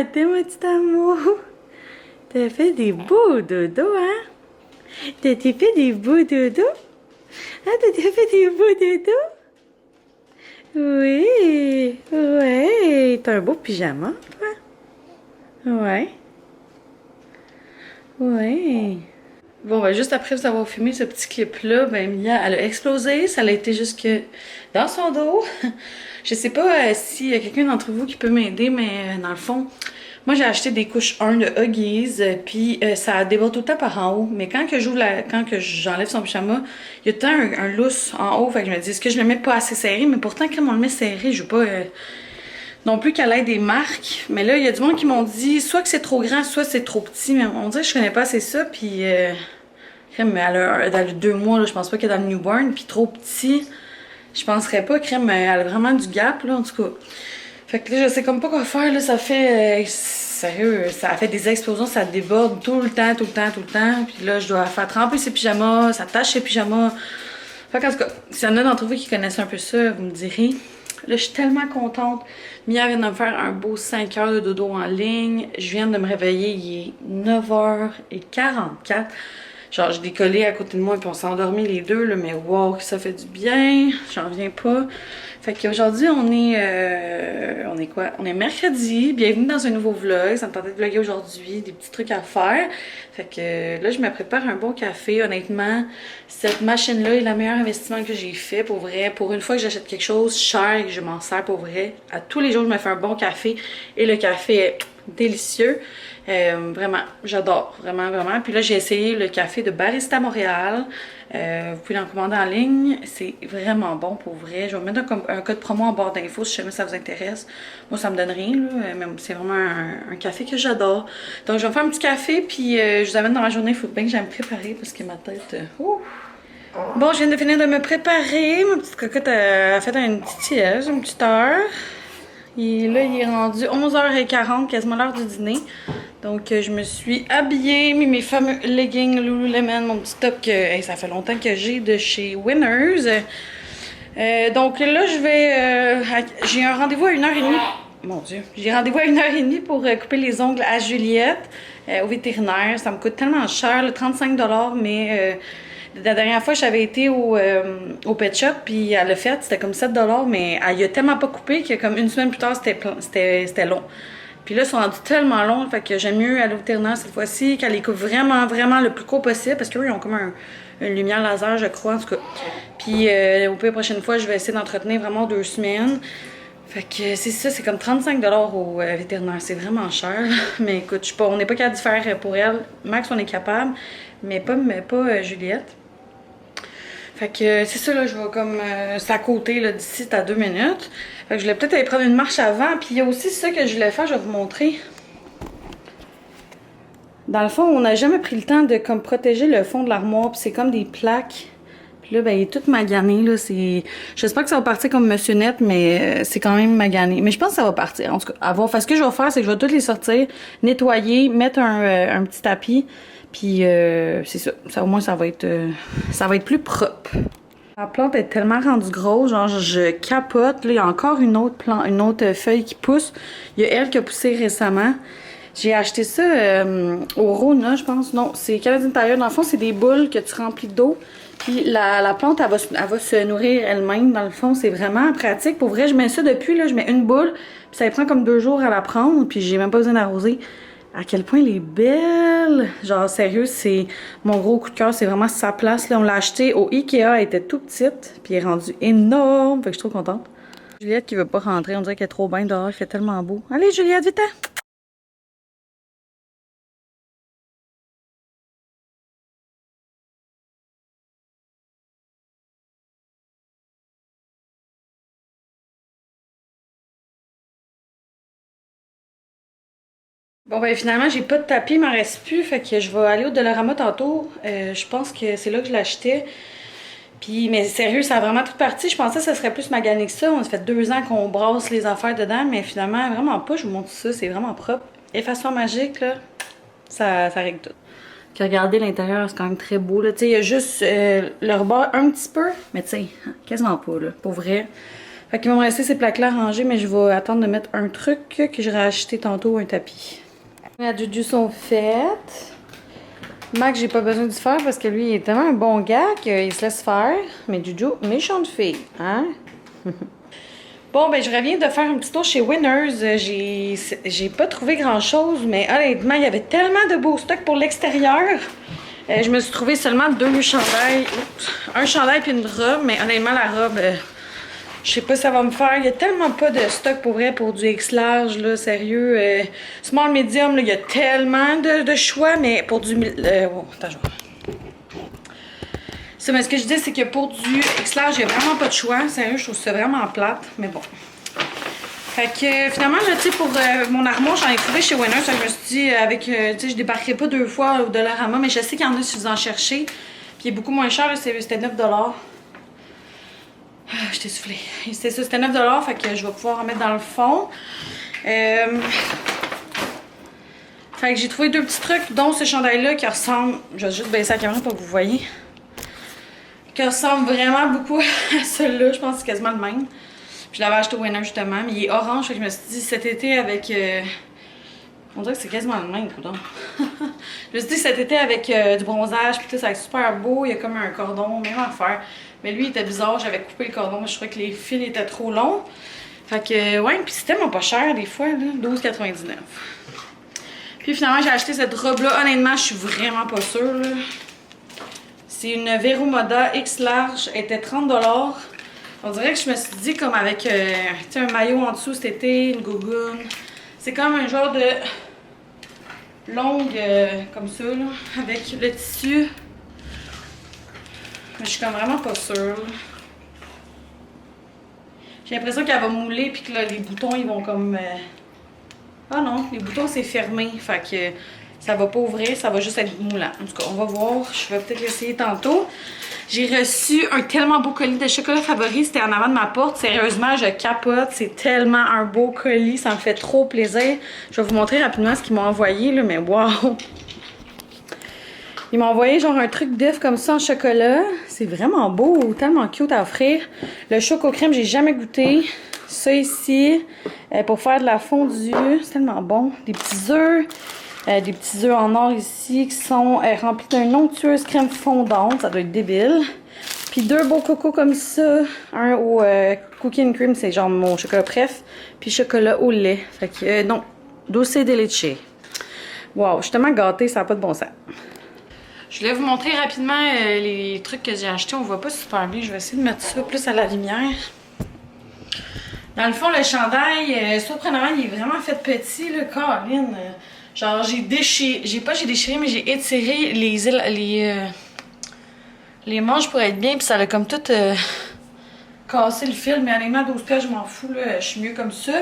matin, mon petit amour? T'as fait des beaux dodos, hein? T'as fait des beaux dodos? Ah, t'as fait des beaux dodos? Oui, ouais. T'as un beau pyjama, toi? Ouais. Ouais. Bon, ben, juste après vous avoir filmé ce petit clip-là, ben, Mia, elle a explosé. Ça a été jusque dans son dos. Je sais pas s'il y a quelqu'un d'entre vous qui peut m'aider, mais dans le fond, moi j'ai acheté des couches 1 de Huggies, puis ça déborde tout le temps par en haut. Mais quand que j'enlève son pyjama, il y a tout le temps un lousse en haut. Fait que je me dis, est-ce que je le mets pas assez serré? Mais pourtant, quand on le met serré, je veux pas non plus qu'elle ait des marques. Mais là, il y a du monde qui m'ont dit soit que c'est trop grand, soit c'est trop petit. Mais on dirait que je connais pas assez ça, puis crème, elle a 2 mois, là, je pense pas qu'elle est dans le newborn, puis trop petit. Je penserais pas, crème, elle a vraiment du gap, là, en tout cas. Fait que là, je sais comme pas quoi faire, là, ça fait, sérieux, ça fait des explosions, ça déborde tout le temps, tout le temps, tout le temps. Puis là, je dois faire tremper ses pyjamas, ça tâche ses pyjamas. Fait qu'en tout cas, s'il y en a d'entre vous qui connaissent un peu ça, vous me direz. Là, je suis tellement contente. Mia vient de me faire un beau 5 heures de dodo en ligne. Je viens de me réveiller, il est 9h44. Genre, je décollais à côté de moi, puis on s'est endormis les deux, là, mais wow, ça fait du bien, j'en reviens pas. Fait qu'aujourd'hui, on est quoi? On est mercredi, bienvenue dans un nouveau vlog, ça me tentait de vlogger aujourd'hui, des petits trucs à faire. Fait que là, je me prépare un bon café, honnêtement, cette machine-là est le meilleur investissement que j'ai fait, pour vrai. Pour une fois que j'achète quelque chose cher et que je m'en sers pour vrai, à tous les jours, je me fais un bon café, et le café est délicieux. Vraiment, j'adore, vraiment, vraiment. Puis là, j'ai essayé le café de Barista Montréal. Vous pouvez l'en commander en ligne. C'est vraiment bon pour vrai. Je vais mettre un code promo en barre d'infos si jamais ça vous intéresse. Moi, ça me donne rien, là. Même c'est vraiment un café que j'adore. Donc, je vais me faire un petit café, puis je vous amène dans ma journée. Il faut bien que j'aille me préparer parce que ma tête... Bon, je viens de finir de me préparer. Ma petite cocotte a fait une petite sieste, une petite heure. Et là, il est rendu 11h40, quasiment l'heure du dîner. Donc, je me suis habillée, mis mes fameux leggings Lululemon, mon petit top que ça fait longtemps que j'ai de chez Winners. Donc là, je vais... j'ai un rendez-vous à 1h30. Mon Dieu. J'ai rendez-vous à 1h30 pour couper les ongles à Juliette au vétérinaire. Ça me coûte tellement cher, là, 35$, mais... la dernière fois, j'avais été au Pet Shop, puis elle l'a fait, c'était comme 7$, mais elle a tellement pas coupé que comme une semaine plus tard, c'était long. Puis là, ils sont rendus tellement longs, fait que j'aime mieux aller au vétérinaire cette fois-ci, qu'elle les coupe vraiment, vraiment le plus court possible, parce qu'eux, ils ont comme une lumière laser, je crois, en tout cas. Puis au pire, la prochaine fois, je vais essayer d'entretenir vraiment 2 semaines. Fait que c'est ça, c'est comme 35$ au vétérinaire, c'est vraiment cher. Mais écoute, on n'est pas capable de faire pour elle. Max, on est capable, mais pas Juliette. Fait que c'est ça, là, je vais comme c'est à côté, là, d'ici à 2 minutes. Fait que je voulais peut-être aller prendre une marche avant. Puis il y a aussi ça que je voulais faire, je vais vous montrer. Dans le fond, on n'a jamais pris le temps de comme protéger le fond de l'armoire. Puis c'est comme des plaques. Puis là, ben, il est tout magané, là. J'espère que ça va partir comme Monsieur Net, mais c'est quand même magané. Mais je pense que ça va partir. En tout cas, à voir. Fait, ce que je vais faire, c'est que je vais toutes les sortir, nettoyer, mettre un petit tapis. Puis c'est ça. Au moins, ça va être plus propre. La plante est tellement rendue grosse, genre je capote. Là, il y a encore une autre feuille qui pousse. Il y a elle qui a poussé récemment. J'ai acheté ça au Rona, je pense. Non, c'est Canadian Tire. Dans le fond, c'est des boules que tu remplis d'eau. Puis la plante, elle va se nourrir elle-même. Dans le fond, c'est vraiment pratique. Pour vrai, je mets ça depuis, là, je mets une boule. Puis ça prend comme 2 jours à la prendre. Puis j'ai même pas besoin d'arroser. À quel point elle est belle! Genre, sérieux, c'est mon gros coup de cœur. C'est vraiment sa place. Là, on l'a acheté au Ikea. Elle était tout petite. Puis elle est rendue énorme. Fait que je suis trop contente. Juliette qui veut pas rentrer. On dirait qu'elle est trop bien dehors. Il fait tellement beau. Allez, Juliette, vite! Bon, ben finalement, j'ai pas de tapis. Il m'en reste plus. Fait que je vais aller au Dollarama tantôt. Je pense que c'est là que je l'achetais. Puis, mais sérieux, ça a vraiment tout parti. Je pensais que ça serait plus magané que ça. On a fait 2 ans qu'on brasse les affaires dedans, mais finalement, vraiment pas. Je vous montre ça, c'est vraiment propre. Effacement magique, là, ça règle tout. Puis regardez l'intérieur, c'est quand même très beau, là. Tu sais, il y a juste le rebord un petit peu, mais tu sais, quasiment pas, là, pour vrai. Fait qu'il va me rester ces plaques-là rangées, mais je vais attendre de mettre un truc que j'aurais acheté tantôt, un tapis. Les Juju sont faites. Mac, j'ai pas besoin d'y faire parce que lui, il est tellement un bon gars qu'il se laisse faire. Mais Juju, méchante fille, hein? Bon, ben je reviens de faire un petit tour chez Winners. J'ai pas trouvé grand-chose, mais honnêtement, il y avait tellement de beaux stocks pour l'extérieur. Je me suis trouvé seulement 2 chandails. Oups, un chandail puis une robe, mais honnêtement, la robe, je sais pas si ça va me faire. Il y a tellement pas de stock pour vrai pour du X large, là, sérieux. Small, medium, là, il y a tellement de choix, mais pour du... oh, attends, je vois. Ça, mais ce que je dis, c'est que pour du X large, il n'y a vraiment pas de choix. Sérieux, je trouve ça vraiment plate, mais bon. Fait que finalement, là, tu sais, pour mon armoire, j'en ai trouvé chez Winners. Je me suis dit, avec, tu sais, je débarquerai pas 2 fois au Dollarama, mais je sais qu'il y en a si vous en cherchez. Puis il est beaucoup moins cher, c'était 9 $. Je t'ai soufflé. C'était 9 $, fait que je vais pouvoir en mettre dans le fond. Fait que j'ai trouvé 2 petits trucs, dont ce chandail-là qui ressemble... Je vais juste baisser la caméra pour que vous voyez. Qui ressemble vraiment beaucoup à celui-là. Je pense que c'est quasiment le même. Je l'avais acheté au Winner justement, mais il est orange, fait que je me suis dit cet été avec... On dirait que c'est quasiment le même, coudonc. Je me suis dit cet été avec du bronzage, puis tout, ça va être super beau, il y a comme un cordon, même affaire. Mais lui, il était bizarre, j'avais coupé le cordon, mais je trouvais que les fils étaient trop longs. Fait que, ouais, puis c'était tellement pas cher des fois, là, 12,99. Puis finalement, j'ai acheté cette robe-là. Honnêtement, je suis vraiment pas sûre, là. C'est une Vero Moda X large, elle était 30 $. On dirait que je me suis dit comme avec un maillot en dessous cet été, une gougoune. C'est comme un genre de longue comme ça, là, avec le tissu. Mais je suis comme vraiment pas sûre. J'ai l'impression qu'elle va mouler puis que là, les boutons ils vont comme... Ah non, les boutons c'est fermé, fait que ça va pas ouvrir, ça va juste être moulant. En tout cas, on va voir, je vais peut-être l'essayer tantôt. J'ai reçu un tellement beau colis de chocolat favori, c'était en avant de ma porte. Sérieusement, je capote, c'est tellement un beau colis, ça me fait trop plaisir. Je vais vous montrer rapidement ce qu'ils m'ont envoyé, là, mais wow! Ils m'ont envoyé genre un truc d'œuf comme ça en chocolat. C'est vraiment beau, tellement cute à offrir. Le choco crème, j'ai jamais goûté. Ça ici, pour faire de la fondue, c'est tellement bon. Des petits œufs en or ici qui sont remplis d'une onctueuse crème fondante. Ça doit être débile. Puis 2 beaux cocos comme ça. Un au cookie and cream, c'est genre mon chocolat préf. Puis chocolat au lait. Fait que non, dulce de leche. Wow, je suis tellement gâtée, ça n'a pas de bon sens. Je voulais vous montrer rapidement les trucs que j'ai achetés. On voit pas super bien. Je vais essayer de mettre ça plus à la lumière. Dans le fond, le chandail, surprenamment, il est vraiment fait petit, là, Caroline. Genre, j'ai déchiré, mais j'ai étiré les manches pour être bien, puis ça a comme tout cassé le fil. Mais honnêtement, 12 pièces, je m'en fous, là, je suis mieux comme ça.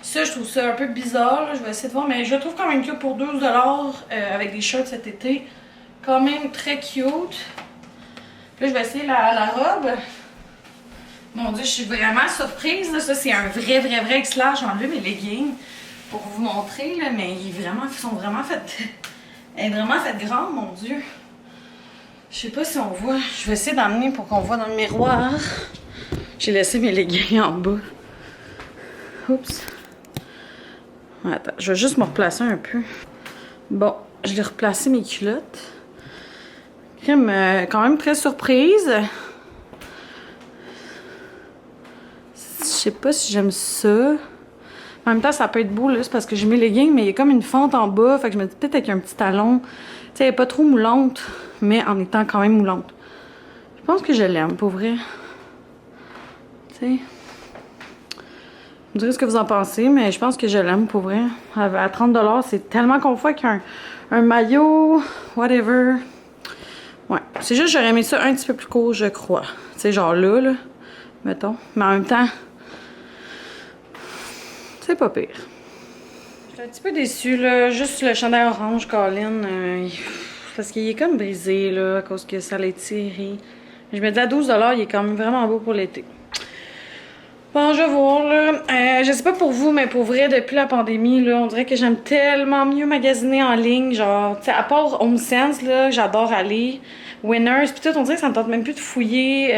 Ça, je trouve ça un peu bizarre, là, je vais essayer de voir, mais je le trouve quand même cute pour 12 $ avec des shirts cet été. Quand même très cute. Puis là, je vais essayer la robe. Mon Dieu, je suis vraiment surprise. Là. Ça, c'est un vrai X large. J'ai enlevé mes leggings pour vous montrer, là, mais ils sont vraiment faits. Elle est vraiment faite grande, mon Dieu. Je sais pas si on voit. Je vais essayer d'emmener pour qu'on voit dans le miroir. J'ai laissé mes leggings en bas. Oups. Attends, je vais juste me replacer un peu. Bon, je l'ai replacé mes culottes. Quand même très surprise. Je sais pas si j'aime ça. En même temps, ça peut être beau, là, c'est parce que j'ai mis les leggings, mais il y a comme une fente en bas. Fait que je me dis peut-être avec un petit talon. Tu sais, elle est pas trop moulante, mais en étant quand même moulante. Je pense que je l'aime, pour vrai. Tu sais. Vous me direz ce que vous en pensez, mais je pense que je l'aime, pour vrai. À 30 $, c'est tellement confort qu'un maillot, whatever. Ouais. C'est juste, j'aurais aimé ça un petit peu plus court, je crois. Tu sais, genre là, mettons. Mais en même temps, c'est pas pire. Je suis un petit peu déçue, là. Juste le chandail orange, Colin. Parce qu'il est comme brisé, là, à cause que ça l'a tiré. Je me dis à 12 $, il est quand même vraiment beau pour l'été. Bon, je vais voir, là. Je sais pas pour vous, mais pour vrai, depuis la pandémie, là, on dirait que j'aime tellement mieux magasiner en ligne. Genre, tu sais, à part HomeSense, là, j'adore aller. Winners, pis tout, on dirait que ça me tente même plus de fouiller.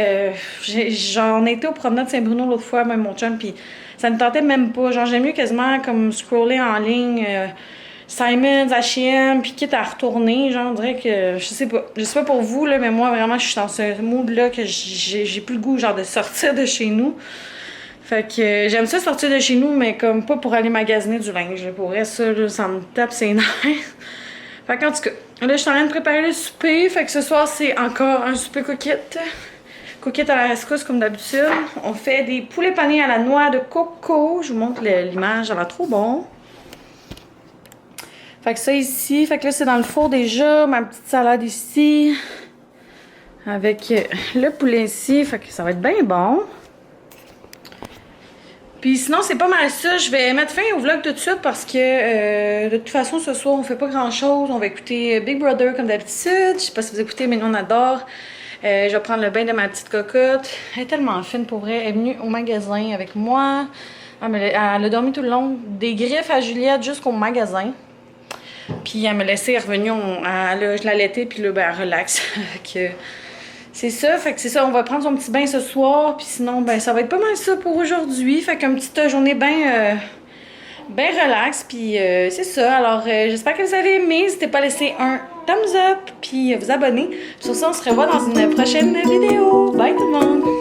J'en ai été au promenade Saint-Bruno l'autre fois, même mon chum, pis ça me tentait même pas. Genre, j'aime mieux quasiment comme scroller en ligne. Simons, H&M, puis quitte à retourner, genre, on dirait que, je sais pas pour vous, là, mais moi, vraiment, je suis dans ce mood-là que j'ai plus le goût, genre, de sortir de chez nous. Fait que j'aime ça sortir de chez nous, mais comme pas pour aller magasiner du linge. Pour vrai, ça, là, ça me tape ses nerfs. Fait qu'en tout cas, là, je suis en train de préparer le souper. Fait que ce soir, c'est encore un souper coquette. Coquette à la rescousse, comme d'habitude. On fait des poulets panés à la noix de coco. Je vous montre l'image, ça va trop bon. Fait que ça ici, fait que là c'est dans le four déjà, ma petite salade ici, avec le poulet ici, fait que ça va être bien bon. Puis sinon c'est pas mal ça, je vais mettre fin au vlog tout de suite parce que de toute façon ce soir on fait pas grand chose, on va écouter Big Brother comme d'habitude, je sais pas si vous écoutez mais nous on adore. Je vais prendre le bain de ma petite cocotte, elle est tellement fine pour vrai, elle est venue au magasin avec moi, elle a dormi tout le long, des griffes à Juliette jusqu'au magasin. Puis elle me laissait, elle est revenue, je l'allaitais, puis là, ben, elle relaxe. C'est ça, fait que c'est ça, on va prendre son petit bain ce soir, puis sinon, ben, ça va être pas mal ça pour aujourd'hui. Fait qu'une petite journée bien relax, puis c'est ça. Alors, j'espère que vous avez aimé. N'hésitez pas à laisser un thumbs up, puis vous abonner. Sur ça, on se revoit dans une prochaine vidéo. Bye tout le monde!